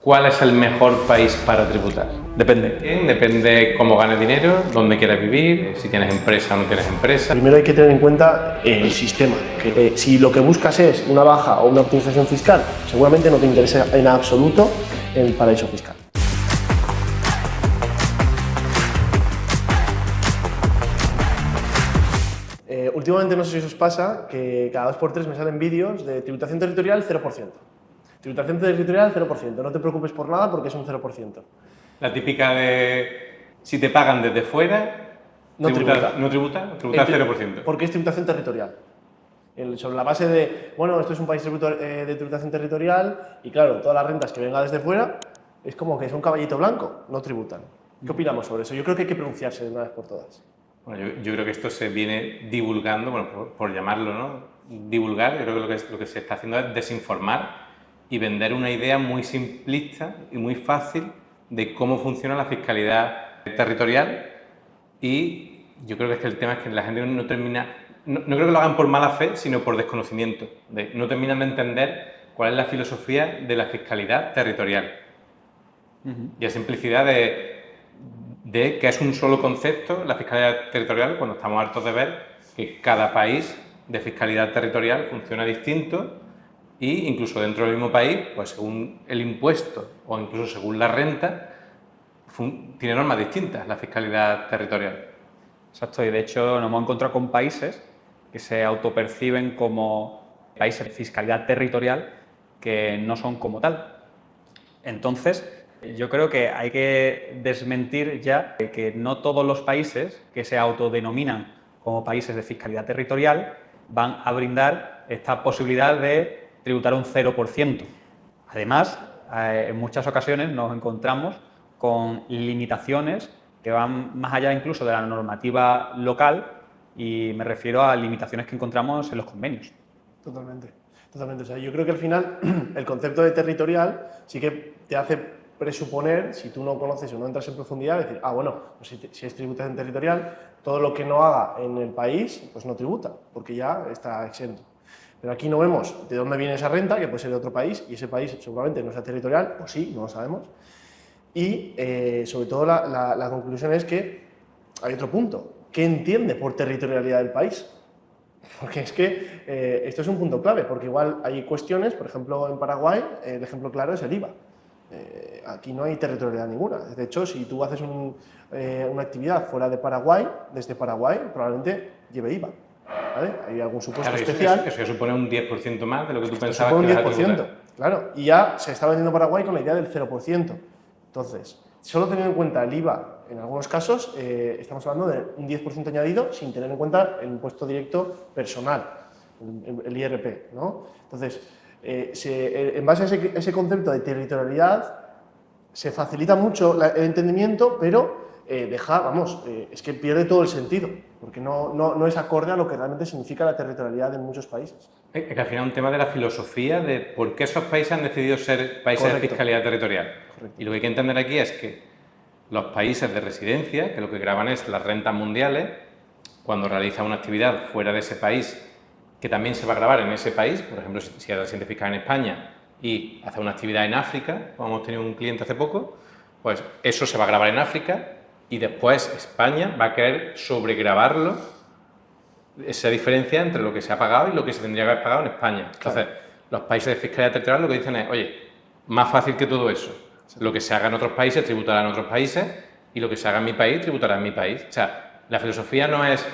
¿Cuál es el mejor país para tributar? Depende. Depende cómo ganes dinero, dónde quieres vivir, si tienes empresa o no tienes empresa. Primero hay que tener en cuenta el sistema. Si lo que buscas es una baja o una optimización fiscal, seguramente no te interesa en absoluto el paraíso fiscal. Últimamente no sé si os pasa que cada 2 por 3 me salen vídeos de tributación territorial 0%. Tributación territorial 0%. No te preocupes por nada porque es un 0%. La típica de si te pagan desde fuera, No tributa. ¿No tributa? Tributa 0%. Porque es tributación territorial. Sobre la base de, bueno, esto es un país de tributación territorial y claro, todas las rentas que vengan desde fuera es como que es un caballito blanco, no tributan. ¿Qué opinamos sobre eso? Yo creo que hay que pronunciarse de una vez por todas. Bueno, yo creo que esto se viene divulgando, bueno, por llamarlo, ¿no? Divulgar, yo creo que lo que se está haciendo es desinformar y vender una idea muy simplista y muy fácil de cómo funciona la fiscalidad territorial, y yo creo que es que el tema es que la gente no termina, no creo que lo hagan por mala fe, sino por desconocimiento, no terminan de entender cuál es la filosofía de la fiscalidad territorial. Y la simplicidad de que es un solo concepto, la fiscalidad territorial, cuando estamos hartos de ver que cada país de fiscalidad territorial funciona distinto e incluso dentro del mismo país, pues según el impuesto o incluso según la renta, tiene normas distintas la fiscalidad territorial. Exacto, y de hecho nos hemos encontrado con países que se autoperciben como países de fiscalidad territorial que no son como tal. Entonces, yo creo que hay que desmentir ya que no todos los países que se autodenominan como países de fiscalidad territorial van a brindar esta posibilidad de tributar un 0%. Además, en muchas ocasiones nos encontramos con limitaciones que van más allá incluso de la normativa local, y me refiero a limitaciones que encontramos en los convenios. Totalmente. O sea, yo creo que al final el concepto de territorial sí que te hace presuponer, si tú no conoces o no entras en profundidad, decir, bueno, pues si es tributación territorial, todo lo que no haga en el país, pues no tributa, porque ya está exento. Pero aquí no vemos de dónde viene esa renta, que puede ser de otro país, y ese país seguramente no sea territorial, o sí, no lo sabemos. Y sobre todo la conclusión es que hay otro punto. ¿Qué entiende por territorialidad del país? Porque es que esto es un punto clave, porque igual hay cuestiones, por ejemplo en Paraguay, el ejemplo claro es el IVA. Aquí no hay territorialidad ninguna. De hecho, si tú haces una actividad fuera de Paraguay, desde Paraguay, probablemente lleve IVA. ¿Vale? Hay algún supuesto especial. Eso supone un 10% más de lo que tú pensabas. Supone un 10%, claro. Y ya se está vendiendo Paraguay con la idea del 0%. Entonces, solo teniendo en cuenta el IVA, en algunos casos, estamos hablando de un 10% añadido sin tener en cuenta el impuesto directo personal, el IRP, ¿no? Entonces, en base a ese concepto de territorialidad, se facilita mucho el entendimiento, pero es que pierde todo el sentido, porque no es acorde a lo que realmente significa la territorialidad en muchos países. Es que al final es un tema de la filosofía de por qué esos países han decidido ser países de fiscalidad territorial. Correcto. Y lo que hay que entender aquí es que los países de residencia, que lo que graban es las rentas mundiales, cuando realizan una actividad fuera de ese país, que también se va a grabar en ese país, por ejemplo, si eres residente fiscal en España y hace una actividad en África, como hemos tenido un cliente hace poco, pues eso se va a grabar en África y después España va a querer sobregrabarlo, esa diferencia entre lo que se ha pagado y lo que se tendría que haber pagado en España. Entonces, los países de fiscalidad territorial lo que dicen es, oye, más fácil que todo eso. Lo que se haga en otros países tributará en otros países y lo que se haga en mi país tributará en mi país. O sea, la filosofía no es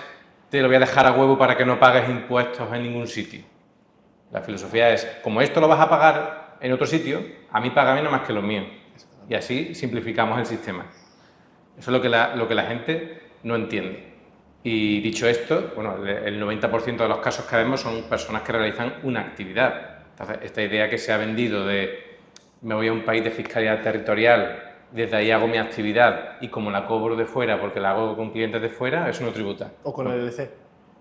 te lo voy a dejar a huevo para que no pagues impuestos en ningún sitio. La filosofía es, como esto lo vas a pagar en otro sitio, a mí págame nada más que lo mío. Y así simplificamos el sistema. Eso es lo que la gente no entiende. Y dicho esto, bueno, el 90% de los casos que vemos son personas que realizan una actividad. Entonces, esta idea que se ha vendido de me voy a un país de fiscalidad territorial, desde ahí hago mi actividad y como la cobro de fuera porque la hago con clientes de fuera, eso no tributa. O con el EDC.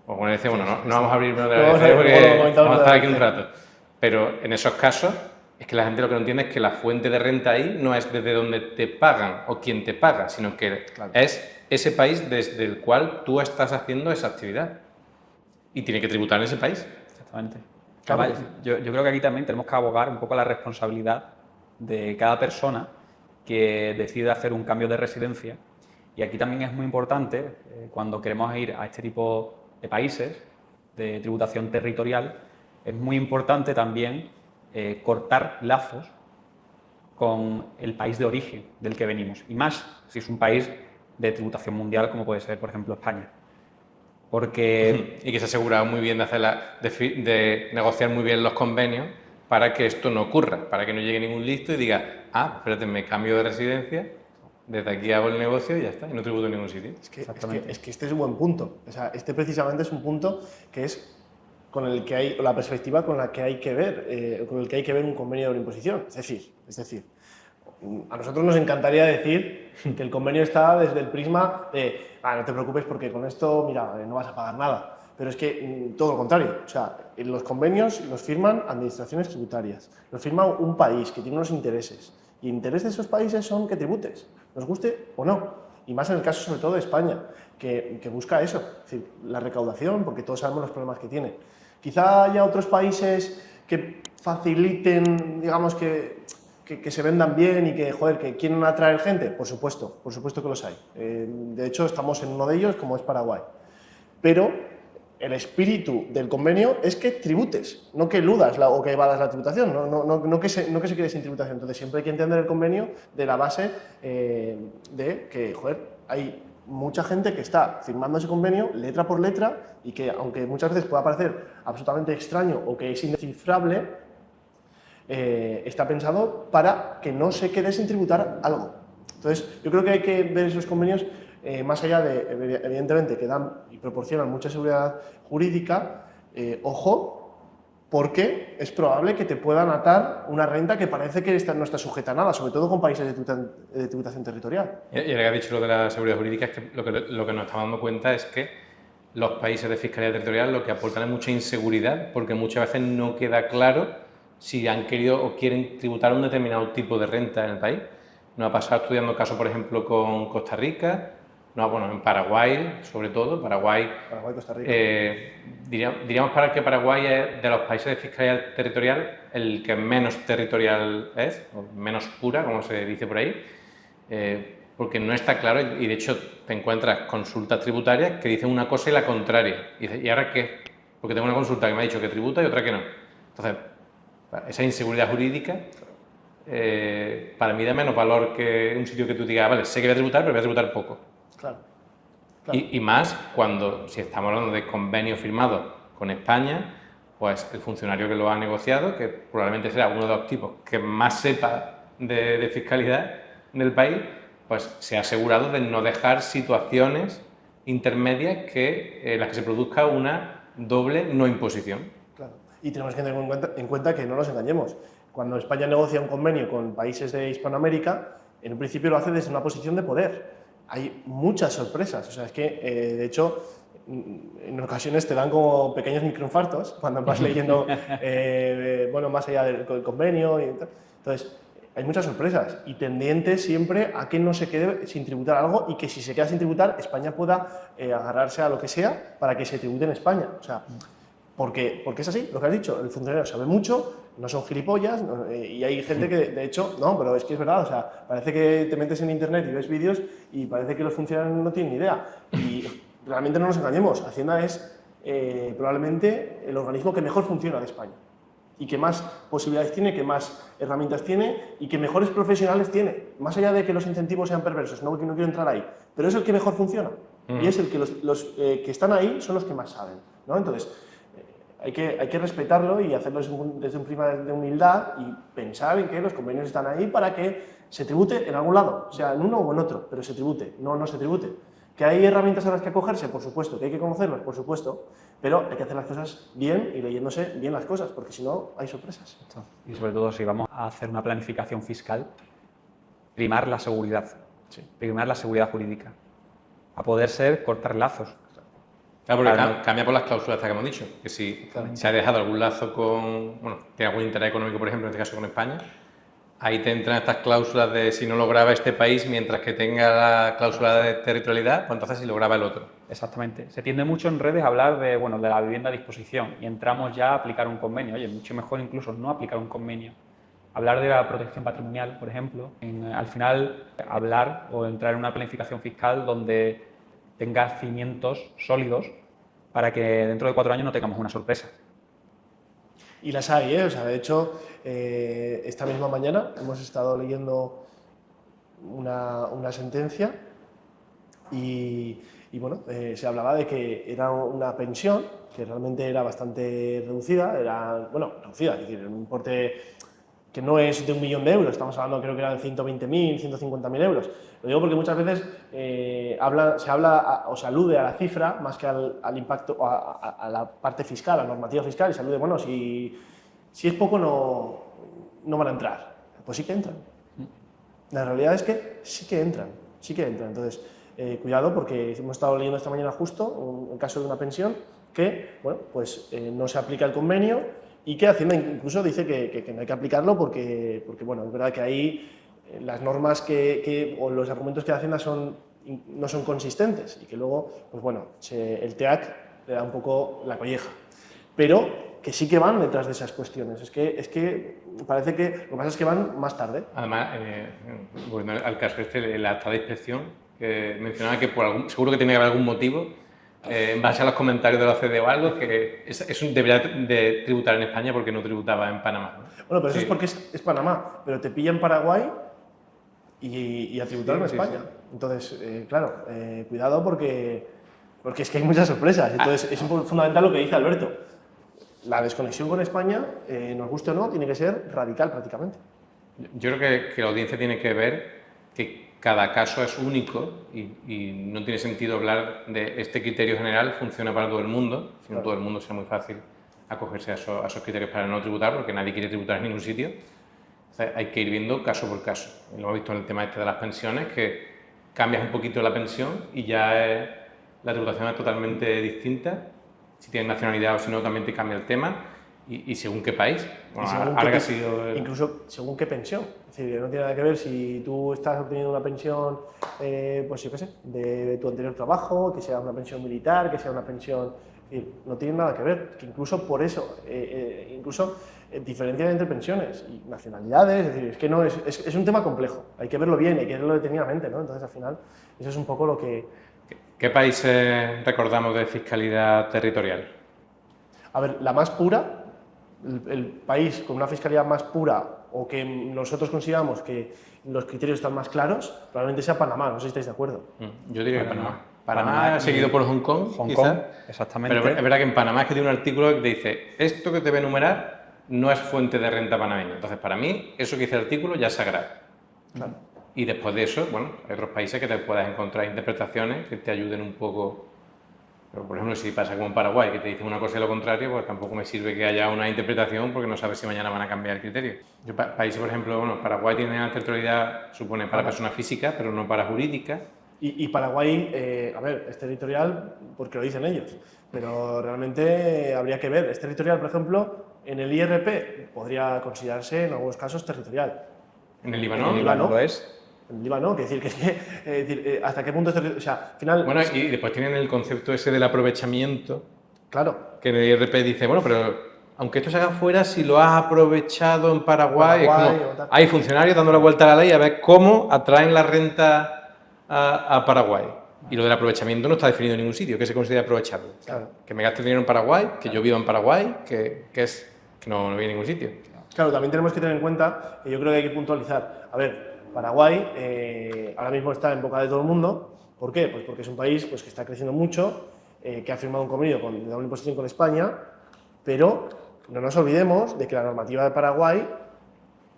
O con el EDC, bueno, no vamos a abrirnos de la EDC porque vamos a estar aquí un rato. Pero en esos casos es que la gente lo que no entiende es que la fuente de renta ahí no es desde donde te pagan o quién te paga, sino que es ese país desde el cual tú estás haciendo esa actividad. Y tiene que tributar en ese país. Exactamente. Yo creo que aquí también tenemos que abogar un poco a la responsabilidad de cada persona que decide hacer un cambio de residencia. Y aquí también es muy importante, cuando queremos ir a este tipo de países de tributación territorial, es muy importante también cortar lazos con el país de origen del que venimos, y más si es un país de tributación mundial como puede ser, por ejemplo, España. Porque... Y que se ha asegurado muy bien de negociar muy bien los convenios para que esto no ocurra, para que no llegue ningún listo y diga, ah, espérate, me cambio de residencia, desde aquí hago el negocio y ya está, y no tributo en ningún sitio. Es que este es un buen punto. O sea, este precisamente es un punto que es con el que hay, la perspectiva con la que hay que ver, con el que hay que ver un convenio de imposición. Es decir, a nosotros nos encantaría decir que el convenio está desde el prisma de, no te preocupes porque con esto, mira, no vas a pagar nada. Pero es que todo lo contrario. O sea, los convenios los firman administraciones tributarias, los firma un país que tiene unos intereses. Y el interés de esos países son que tributes, nos guste o no. Y más en el caso, sobre todo, de España, que busca eso, es decir, la recaudación, porque todos sabemos los problemas que tiene. Quizá haya otros países que faciliten, digamos, que se vendan bien y que, joder, que quieren atraer gente. Por supuesto que los hay. De hecho, estamos en uno de ellos, como es Paraguay. Pero el espíritu del convenio es que tributes, no que eludas o que evadas la tributación, no que se quede sin tributación. Entonces, siempre hay que entender el convenio de la base de que, joder, hay mucha gente que está firmando ese convenio letra por letra y que, aunque muchas veces pueda parecer absolutamente extraño o que es indescifrable, está pensado para que no se quede sin tributar algo. Entonces, yo creo que hay que ver esos convenios más allá de, evidentemente, que dan y proporcionan mucha seguridad jurídica, ojo, porque es probable que te puedan atar una renta que parece que no está sujeta a nada, sobre todo con países de tributación territorial. Y ahora que has dicho lo de la seguridad jurídica, es que lo que nos estamos dando cuenta es que los países de fiscalidad territorial lo que aportan es mucha inseguridad, porque muchas veces no queda claro si han querido o quieren tributar un determinado tipo de renta en el país. Nos ha pasado estudiando casos, por ejemplo, con Costa Rica, en Paraguay, sobre todo. Paraguay, Costa Rica. Diríamos que Paraguay es de los países de fiscalidad territorial el que menos territorial es, o menos pura, como se dice por ahí, porque no está claro y de hecho te encuentras consultas tributarias que dicen una cosa y la contraria. Y dices, ¿y ahora qué? Porque tengo una consulta que me ha dicho que tributa y otra que no. Entonces, esa inseguridad jurídica para mí da menos valor que un sitio que tú digas, vale, sé que voy a tributar, pero voy a tributar poco. Claro. Y más si estamos hablando de convenios firmados con España, pues el funcionario que lo ha negociado, que probablemente será uno de los tipos que más sepa de fiscalidad del país, pues se ha asegurado de no dejar situaciones intermedias en las que se produzca una doble no imposición. Claro. Y tenemos que tener en cuenta que no nos engañemos. Cuando España negocia un convenio con países de Hispanoamérica, en un principio lo hace desde una posición de poder. Hay muchas sorpresas, o sea, es que, de hecho, en ocasiones te dan como pequeños microinfartos cuando vas leyendo, más allá del convenio. Entonces, hay muchas sorpresas y tendientes siempre a que no se quede sin tributar algo y que si se queda sin tributar, España pueda agarrarse a lo que sea para que se tribute en España. O sea, porque es así, lo que has dicho, el funcionario sabe mucho, no son gilipollas, y hay gente que, de hecho, no, pero es que es verdad, o sea, parece que te metes en internet y ves vídeos y parece que los funcionarios no tienen ni idea. Y realmente no nos engañemos, Hacienda es probablemente el organismo que mejor funciona de España y que más posibilidades tiene, que más herramientas tiene y que mejores profesionales tiene, más allá de que los incentivos sean perversos, no quiero entrar ahí, pero es el que mejor funciona y es el que los que están ahí son los que más saben, ¿no? Entonces, hay que respetarlo y hacerlo desde un clima de humildad y pensar en que los convenios están ahí para que se tribute en algún lado, sea en uno o en otro, pero se tribute, no se tribute. ¿Que hay herramientas a las que acogerse? Por supuesto. ¿Que hay que conocerlas? Por supuesto. Pero hay que hacer las cosas bien y leyéndose bien las cosas, porque si no, hay sorpresas. Y sobre todo, si vamos a hacer una planificación fiscal, primar la seguridad, primar la seguridad jurídica, a poder ser cortar lazos. Claro, porque cambia por las cláusulas que hemos dicho, que si se ha dejado algún lazo tiene algún interés económico, por ejemplo, en este caso con España, ahí te entran estas cláusulas de si no lo graba este país mientras que tenga la cláusula de territorialidad, pues entonces si lo graba el otro. Exactamente. Se tiende mucho en redes a hablar de la vivienda a disposición y entramos ya a aplicar un convenio. Oye, mucho mejor incluso no aplicar un convenio hablar de la protección patrimonial, por ejemplo, al final hablar o entrar en una planificación fiscal donde tenga cimientos sólidos para que dentro de 4 años no tengamos una sorpresa. Y las hay, ¿eh? O sea, de hecho, esta misma mañana hemos estado leyendo una sentencia y bueno, se hablaba de que era una pensión que realmente era bastante reducida, reducida, es decir, un importe que no es de 1 millón de euros, estamos hablando creo que eran 120.000, 150.000 euros. Lo digo porque muchas veces se habla o se alude a la cifra más que al impacto, a la parte fiscal, a la normativa fiscal, y se alude, bueno, si es poco no van a entrar. Pues sí que entran. La realidad es que sí que entran. Entonces, cuidado, porque hemos estado leyendo esta mañana justo un caso de una pensión que, bueno, pues no se aplica el convenio y que Hacienda incluso dice que no hay que aplicarlo porque bueno, es verdad que ahí las normas o los argumentos que da Hacienda no son consistentes y que luego, pues bueno, el TEAC le da un poco la colleja. Pero que sí que van detrás de esas cuestiones. Es que parece que lo que pasa es que van más tarde. Además, bueno, al caso la acta de inspección, que mencionaba que seguro que tiene que haber algún motivo, en base a los comentarios de la OCDE o algo, que debería de tributar en España porque no tributaba en Panamá, ¿no? Bueno, pero eso es porque es Panamá, pero te pilla en Paraguay y a tributar en España. Sí. Entonces, claro, cuidado porque es que hay muchas sorpresas. Entonces, es fundamental lo que dice Alberto. La desconexión con España, nos guste o no, tiene que ser radical prácticamente. Yo creo que la audiencia tiene que ver que cada caso es único y no tiene sentido hablar de este criterio general funciona para todo el mundo, si no todo el mundo sea muy fácil acogerse a esos criterios para no tributar, porque nadie quiere tributar en ningún sitio. O sea, hay que ir viendo caso por caso. Lo hemos visto en el tema de las pensiones, que cambias un poquito la pensión y ya la tributación es totalmente distinta. Si tienes nacionalidad o si no, también te cambia el tema. Y según qué país. Bueno, ahora que ha sido incluso según qué pensión. Es decir, no tiene nada que ver si tú estás obteniendo una pensión, pues yo qué sé, de tu anterior trabajo, que sea una pensión militar, que sea una pensión... no tiene nada que ver. Que incluso por eso, diferencian entre pensiones y nacionalidades. Es decir, es que no es un tema complejo. Hay que verlo bien, hay que verlo detenidamente, ¿no? Entonces, al final, eso es un poco lo que... ¿Qué países recordamos de fiscalidad territorial? A ver, la más pura, el país con una fiscalidad más pura o que nosotros consideramos que los criterios están más claros, probablemente sea Panamá, no sé si estáis de acuerdo. Yo diría que Panamá. Panamá seguido por Hong Kong, quizás. Exactamente. Pero es verdad que en Panamá es que tiene un artículo que te dice esto que te voy a enumerar no es fuente de renta panameña. Entonces, para mí, eso que dice el artículo ya es sagrado. Claro. Y después de eso, bueno, hay otros países que te puedas encontrar interpretaciones que te ayuden un poco. Pero, por ejemplo, si pasa como en Paraguay, que te dicen una cosa y lo contrario, pues tampoco me sirve que haya una interpretación porque no sabes si mañana van a cambiar el criterio. Países, por ejemplo, bueno, Paraguay tiene una territorialidad, supone, para personas físicas, pero no para jurídicas. Y Paraguay, a ver, es territorial porque lo dicen ellos, pero realmente habría que ver. Es territorial, por ejemplo, en el IRP podría considerarse en algunos casos territorial. ¿En el Líbano? En el Líbano lo es. En el Líbano, que decir, ¿hasta qué punto es territorial? O sea, al final... Bueno, y después tienen el concepto ese del aprovechamiento. Claro. Que en el IRP dice, bueno, pero aunque esto se haga fuera, si lo has aprovechado en Paraguay, es como, hay funcionarios dando la vuelta a la ley a ver cómo atraen la renta a Paraguay. Y lo del aprovechamiento no está definido en ningún sitio. ¿Qué se considera aprovechado? Claro. Que me gaste dinero en Paraguay, que yo viva en Paraguay, que no vive en ningún sitio. Claro, también tenemos que tener en cuenta que yo creo que hay que puntualizar. A ver, Paraguay ahora mismo está en boca de todo el mundo. ¿Por qué? Pues porque es un país pues, que está creciendo mucho, que ha firmado un convenio de doble imposición con España, pero no nos olvidemos de que la normativa de Paraguay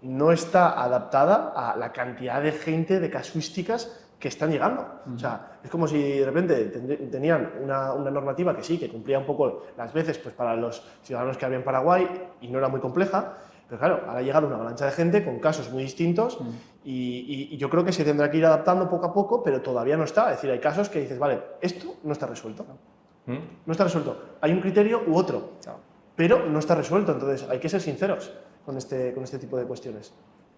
no está adaptada a la cantidad de gente, de casuísticas que están llegando. O sea, es como si de repente tenían una normativa que sí, que cumplía un poco las veces pues, para los ciudadanos que había en Paraguay y no era muy compleja, pero claro, ahora ha llegado una avalancha de gente con casos muy distintos y yo creo que se tendrá que ir adaptando poco a poco, pero todavía no está. Es decir, hay casos que dices, vale, esto no está resuelto. No está resuelto. Hay un criterio u otro, pero no está resuelto. Entonces, hay que ser sinceros con este tipo de cuestiones.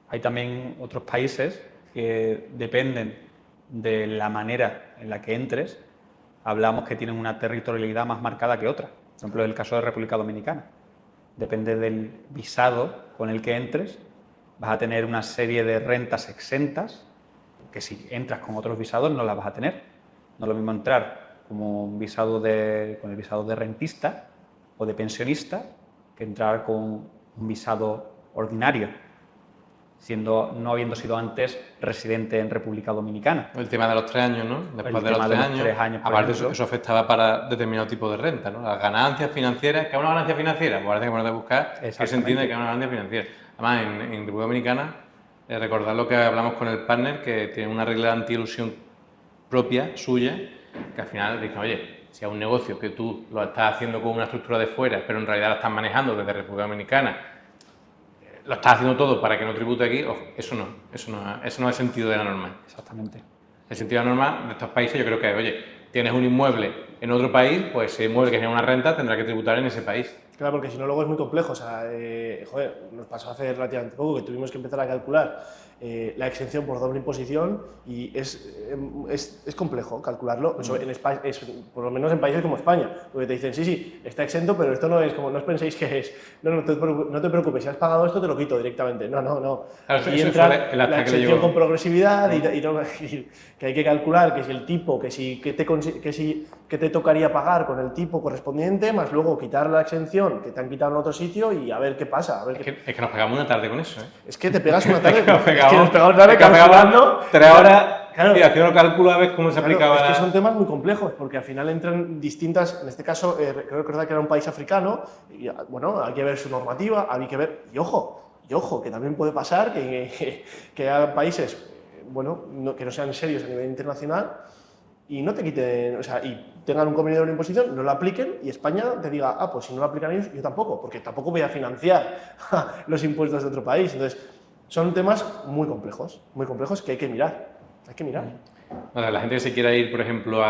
Hay también otros países que dependen de la manera en la que entres. Hablamos que tienen una territorialidad más marcada que otra. Por ejemplo, el caso de República Dominicana. Depende del visado con el que entres, vas a tener una serie de rentas exentas, que si entras con otros visados no las vas a tener. No es lo mismo entrar como con el visado de rentista o de pensionista que entrar con un visado ordinario, no habiendo sido antes residente en República Dominicana. El tema de los 3 años, ¿no? Después de los 3 años, aparte eso afectaba para determinado tipo de renta, ¿no? Las ganancias financieras, ¿qué es una ganancia financiera? Pues ahora tengo que poner a buscar qué se entiende que es una ganancia financiera. Además, en República Dominicana, recordar lo que hablamos con el partner, que tiene una regla de antielusión propia, suya, que al final dicen, oye, si es un negocio que tú lo estás haciendo con una estructura de fuera, pero en realidad lo estás manejando desde República Dominicana, lo estás haciendo todo para que no tribute aquí, ojo, eso no es el sentido de la norma. Exactamente. El sentido de la norma de estos países yo creo que es, oye, tienes un inmueble en otro país, pues ese inmueble que genera una renta tendrá que tributar en ese país. Claro, porque si no luego es muy complejo. O sea, joder, nos pasó hace relativamente poco que tuvimos que empezar a calcular la exención por doble imposición y es complejo calcularlo, eso en España, por lo menos en países como España, porque te dicen, sí, está exento, pero esto no es como, no os penséis que es, no te preocupes, si has pagado esto te lo quito directamente, no. Claro, Aquí entra la exención con progresividad y que hay que calcular que si el tipo, que te tocaría pagar con el tipo correspondiente, más luego quitar la exención que te han quitado en otro sitio y a ver qué pasa. Es que nos pegamos una tarde con eso, ¿eh? Es que te pegas una tarde. Nos calculando 3 horas y haciendo cálculo a ver cómo se aplicaba. Es que son temas muy complejos, porque al final entran distintas, en este caso, creo recordar que era un país africano, y bueno, hay que ver su normativa, hay que ver, y ojo, que también puede pasar que haya países, bueno, que no sean serios a nivel internacional y no te quiten, o sea, y tengan un convenio de imposición, no lo apliquen y España te diga, pues si no lo aplican ellos, yo tampoco, porque tampoco voy a financiar los impuestos de otro país. Entonces, son temas muy complejos que hay que mirar. La gente que se quiera ir, por ejemplo,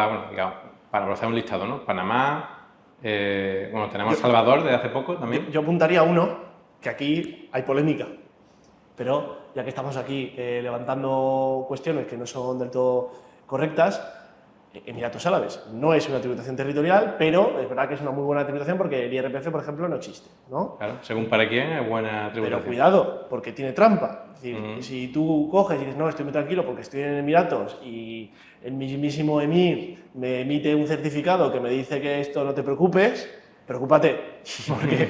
para hacer un listado, ¿no? Panamá, tenemos Salvador desde hace poco también. Yo apuntaría uno, que aquí hay polémica, pero ya que estamos aquí levantando cuestiones que no son del todo correctas, Emiratos Árabes no es una tributación territorial, pero es verdad que es una muy buena tributación porque el IRPF, por ejemplo, no existe, ¿no? Claro, según para quién es buena tributación. Pero cuidado, porque tiene trampa. Es decir, si tú coges y dices, no, estoy muy tranquilo porque estoy en Emiratos y el mismísimo emir me emite un certificado que me dice que esto no te preocupes, preocúpate, porque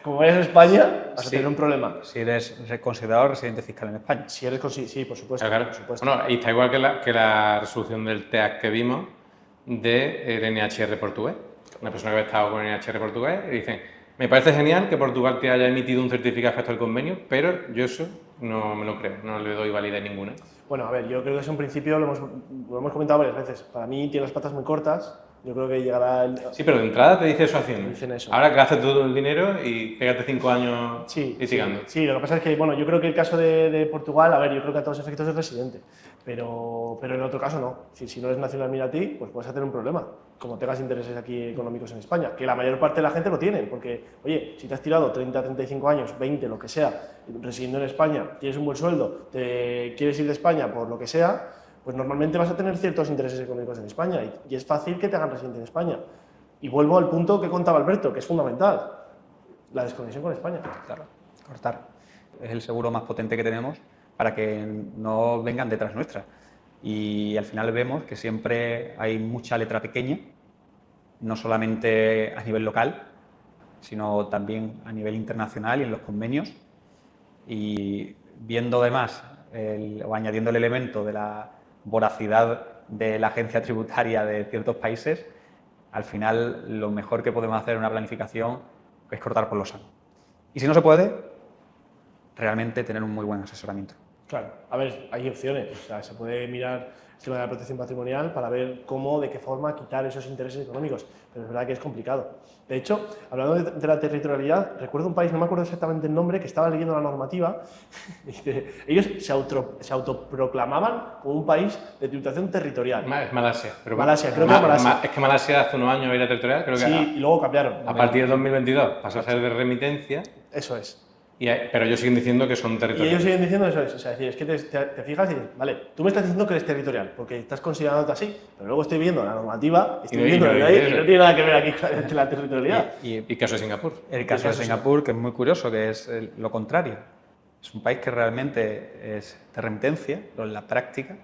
como eres España, vas a tener un problema. Si eres considerado residente fiscal en España. Sí, por supuesto. Claro. Por supuesto. Bueno, y está igual que la resolución del TEAC que vimos del NHR portugués. Una persona que había estado con el NHR portugués y dicen, me parece genial que Portugal te haya emitido un certificado afecto al convenio, pero yo eso no me lo creo, no le doy validez ninguna. Bueno, a ver, yo creo que es un principio, lo hemos comentado varias veces. Para mí tiene las patas muy cortas. Yo creo que llegará el... Sí, pero de entrada te dice eso Hacienda. Dicen eso. Ahora gastas todo el dinero y pégate 5 años litigando. Sí, lo que pasa es que, bueno, yo creo que el caso de Portugal, a ver, yo creo que a todos los efectos es residente, pero en otro caso no. Es decir, si no eres nacional emiratí, pues puedes tener un problema, como tengas intereses aquí económicos en España, que la mayor parte de la gente lo tienen, porque, oye, si te has tirado 30, 35 años, 20, lo que sea, residiendo en España, tienes un buen sueldo, te quieres ir de España por lo que sea, pues normalmente vas a tener ciertos intereses económicos en España y es fácil que te hagan residente en España. Y vuelvo al punto que contaba Alberto, que es fundamental, la desconexión con España. Claro, cortar. Es el seguro más potente que tenemos para que no vengan detrás nuestra. Y al final vemos que siempre hay mucha letra pequeña, no solamente a nivel local, sino también a nivel internacional y en los convenios. Y viendo además, o añadiendo el elemento de la voracidad de la agencia tributaria de ciertos países, al final lo mejor que podemos hacer en una planificación es cortar por lo sano. Y si no se puede, realmente tener un muy buen asesoramiento. Claro, a ver, hay opciones, o sea, se puede mirar el tema de la protección patrimonial para ver cómo, de qué forma quitar esos intereses económicos, pero es verdad que es complicado. De hecho, hablando de la territorialidad, recuerdo un país, no me acuerdo exactamente el nombre, que estaba leyendo la normativa, ellos se autoproclamaban como un país de tributación territorial. Es Malasia. Pero Malasia, creo que es Malasia. Es que Malasia hace unos años era territorial, creo que sí, y luego cambiaron. A partir de 2022 pasó a ser de remitencia. Eso es. Pero ellos siguen diciendo que son territoriales. Y ellos siguen diciendo eso, o sea, es que te fijas y dices, vale, tú me estás diciendo que eres territorial, porque estás considerándote así, pero luego estoy viendo la normativa, estoy viendo la ley y no tiene nada que ver aquí con la territorialidad. ¿Y el caso de Singapur? El caso de Singapur, que es muy curioso, que es lo contrario. Es un país que realmente es de remitencia, pero en la práctica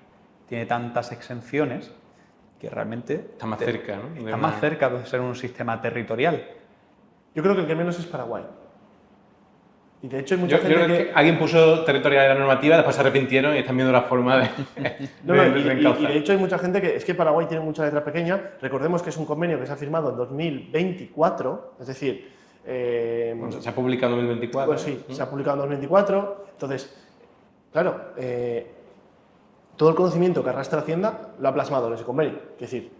tiene tantas exenciones que realmente Está más cerca, ¿no? está más cerca de ser un sistema territorial. Yo creo que el que menos es Paraguay. Y de hecho hay mucha Yo gente creo que alguien puso territorial en la normativa, después se arrepintieron y están viendo la forma de, y de hecho hay mucha gente que es que Paraguay tiene mucha letra pequeña. Recordemos que es un convenio que se ha firmado en 2024, es decir... Bueno, se ha publicado en 2024. Pues sí, se ha publicado en 2024. Entonces, claro, todo el conocimiento que arrastra Hacienda lo ha plasmado en ese convenio. Es decir,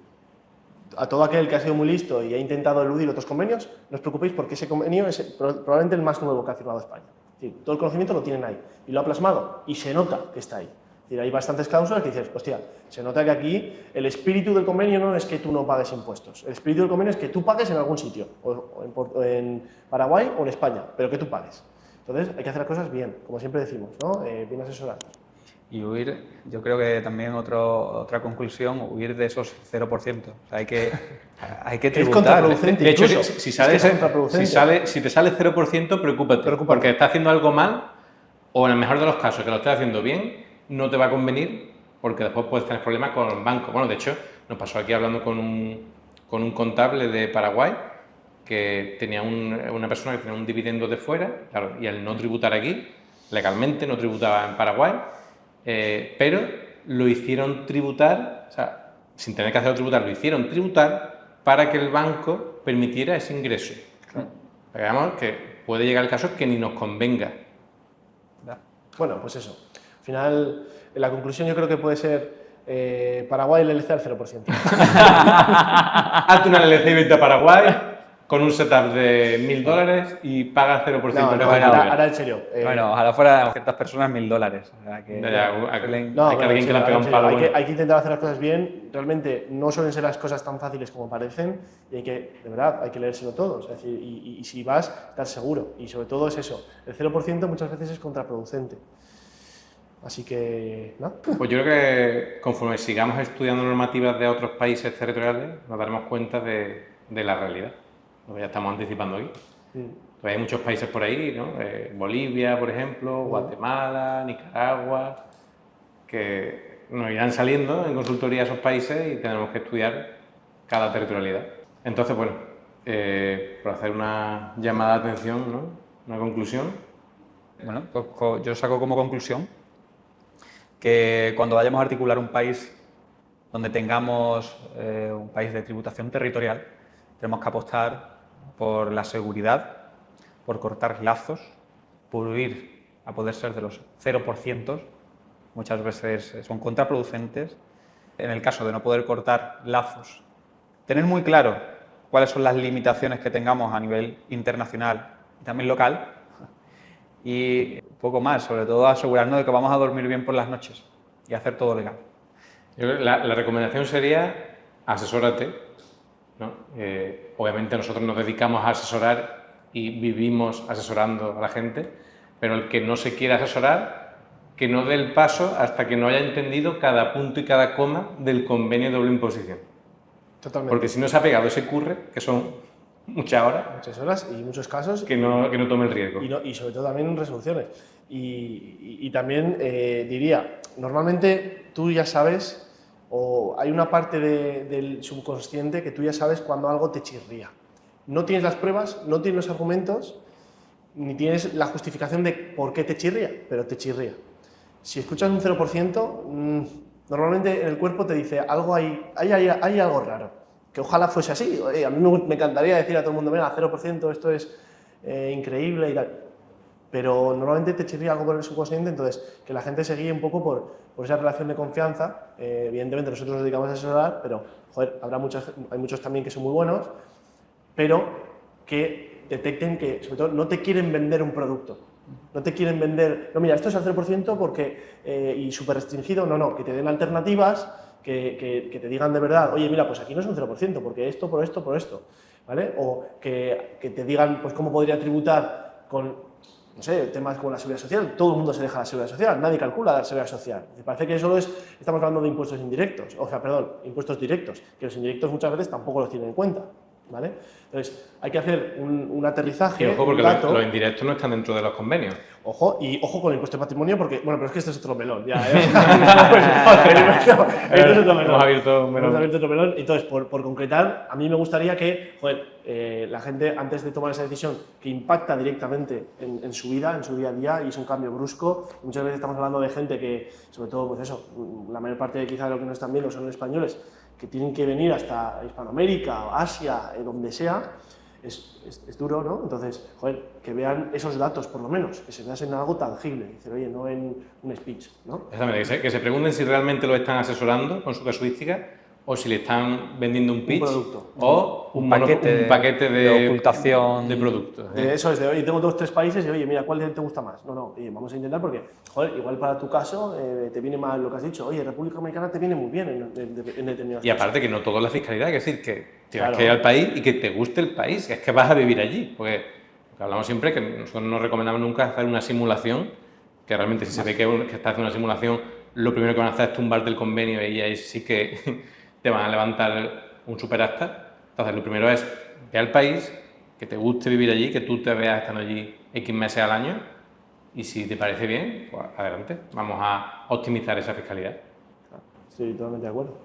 a todo aquel que ha sido muy listo y ha intentado eludir otros convenios, no os preocupéis porque ese convenio es probablemente el más nuevo que ha firmado España. Es decir, todo el conocimiento lo tienen ahí y lo ha plasmado y se nota que está ahí. Es decir, hay bastantes cláusulas que dices, hostia, se nota que aquí el espíritu del convenio no es que tú no pagues impuestos. El espíritu del convenio es que tú pagues en algún sitio, o en Paraguay o en España, pero que tú pagues. Entonces hay que hacer las cosas bien, como siempre decimos, ¿no? Bien asesorados. Y huir, yo creo que también otra conclusión, huir de esos 0%. O sea, hay que tributar. Es contraproducente. De hecho, incluso. si te sale 0%, preocúpate. Porque estás haciendo algo mal, o en el mejor de los casos, que lo estés haciendo bien, no te va a convenir, porque después puedes tener problemas con el banco. Bueno, de hecho, nos pasó aquí hablando con un contable de Paraguay, que tenía una persona que tenía un dividendo de fuera, claro, y al no tributar aquí, legalmente no tributaba en Paraguay, pero lo hicieron tributar, o sea, sin tener que hacerlo tributar, lo hicieron tributar para que el banco permitiera ese ingreso. Claro. Digamos que puede llegar el caso que ni nos convenga. Bueno, pues eso. Al final, la conclusión yo creo que puede ser Paraguay el LLC al 0%. Hazte una LLC y vete a Paraguay con un setup de $1.000 y pagas 0%. No, ahora en serio. Bueno, ojalá fuera ciertas personas $1.000. O sea, que hay que alguien que le ha pegado un palo. Hay que intentar hacer las cosas bien. Realmente no suelen ser las cosas tan fáciles como parecen y de verdad, hay que leérselo todo. Es decir, y si vas, estar seguro. Y sobre todo es eso. El 0% muchas veces es contraproducente. Así que, ¿no? Pues yo creo que conforme sigamos estudiando normativas de otros países territoriales, nos daremos cuenta de la realidad. Lo que ya estamos anticipando aquí. Pues hay muchos países por ahí, ¿no? Bolivia, por ejemplo, Guatemala, Nicaragua, que nos irán saliendo en consultoría a esos países y tenemos que estudiar cada territorialidad. Entonces, bueno, por hacer una llamada de atención, ¿no? Una conclusión. Bueno, pues yo saco como conclusión que cuando vayamos a articular un país donde tengamos un país de tributación territorial, tenemos que apostar por la seguridad, por cortar lazos, por huir a poder ser de los 0%, muchas veces son contraproducentes. En el caso de no poder cortar lazos, tener muy claro cuáles son las limitaciones que tengamos a nivel internacional y también local, y un poco más, sobre todo asegurarnos de que vamos a dormir bien por las noches y hacer todo legal. Yo creo que la recomendación sería asesórate, ¿no? Obviamente nosotros nos dedicamos a asesorar y vivimos asesorando a la gente, pero el que no se quiera asesorar, que no dé el paso hasta que no haya entendido cada punto y cada coma del convenio de doble imposición. Totalmente. Porque si no se ha pegado ese curre, que son muchas horas y muchos casos que no tome el riesgo y sobre todo también resoluciones y también diría, normalmente tú ya sabes, o hay una parte del subconsciente que tú ya sabes cuando algo te chirría. No tienes las pruebas, no tienes los argumentos, ni tienes la justificación de por qué te chirría, pero te chirría. Si escuchas un 0%, normalmente en el cuerpo te dice algo hay algo raro. Que ojalá fuese así. A mí me encantaría decir a todo el mundo, mira, 0%, esto es increíble y tal. Pero normalmente te chirría algo por el subconsciente, entonces que la gente se guíe un poco por esa relación de confianza. Evidentemente nosotros nos dedicamos a asesorar, pero joder, hay muchos también que son muy buenos, pero que detecten que, sobre todo, no te quieren vender un producto. No te quieren vender, no, mira, esto es al 0% porque, y súper restringido, no, que te den alternativas, que te digan de verdad, oye, mira, pues aquí no es un 0%, porque esto, por esto, ¿vale? O que te digan, pues, cómo podría tributar con, no sé, temas como la seguridad social. Todo el mundo se deja la seguridad social, nadie calcula la seguridad social. Me parece que solo estamos hablando de impuestos indirectos, impuestos directos, que los indirectos muchas veces tampoco los tienen en cuenta, ¿vale? Entonces, hay que hacer un aterrizaje. Y ojo, porque los indirectos no están dentro de los convenios. Ojo, y ojo con el impuesto de patrimonio, porque, bueno, pero es que este es otro melón, ya, Este es otro melón. Hemos abierto un melón. Hemos abierto otro melón. Entonces, por concretar, a mí me gustaría que, la gente, antes de tomar esa decisión, que impacta directamente en su vida, en su día a día, y es un cambio brusco. Muchas veces estamos hablando de gente que, sobre todo, pues eso, la mayor parte quizá de lo que nos están viendo son españoles, que tienen que venir hasta Hispanoamérica, Asia, donde sea. Es duro, ¿no? Entonces, que vean esos datos, por lo menos, que se basen en algo tangible, dicen, oye, no en un speech, ¿no? Exactamente, que se pregunten si realmente lo están asesorando con su casuística o si le están vendiendo un pitch producto. o Un paquete de ocultación de productos. Eso es de, oye, tengo 2 o 3 países y, oye, mira, ¿cuál te gusta más? No, oye, vamos a intentar porque, igual para tu caso te viene mal lo que has dicho. Oye, República Dominicana te viene muy bien en determinados Y aparte que no todo es la fiscalidad, es decir, que tienes Claro. que ir al país y que te guste el país, que es que vas a vivir allí. Porque hablamos siempre que nosotros no recomendamos nunca hacer una simulación, que realmente si se ve que estás haciendo una simulación, lo primero que van a hacer es tumbarte el convenio y ahí sí que te van a levantar un superacta. Entonces, lo primero es ve al país, que te guste vivir allí, que tú te veas estando allí X meses al año y si te parece bien, pues adelante, vamos a optimizar esa fiscalidad. Estoy totalmente de acuerdo.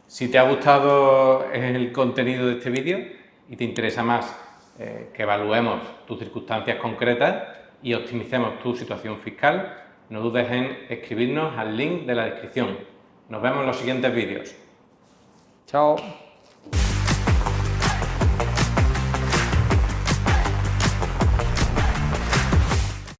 Si te ha gustado el contenido de este vídeo y te interesa más que evaluemos tus circunstancias concretas y optimicemos tu situación fiscal, no dudes en escribirnos al link de la descripción. Nos vemos en los siguientes vídeos. Chao.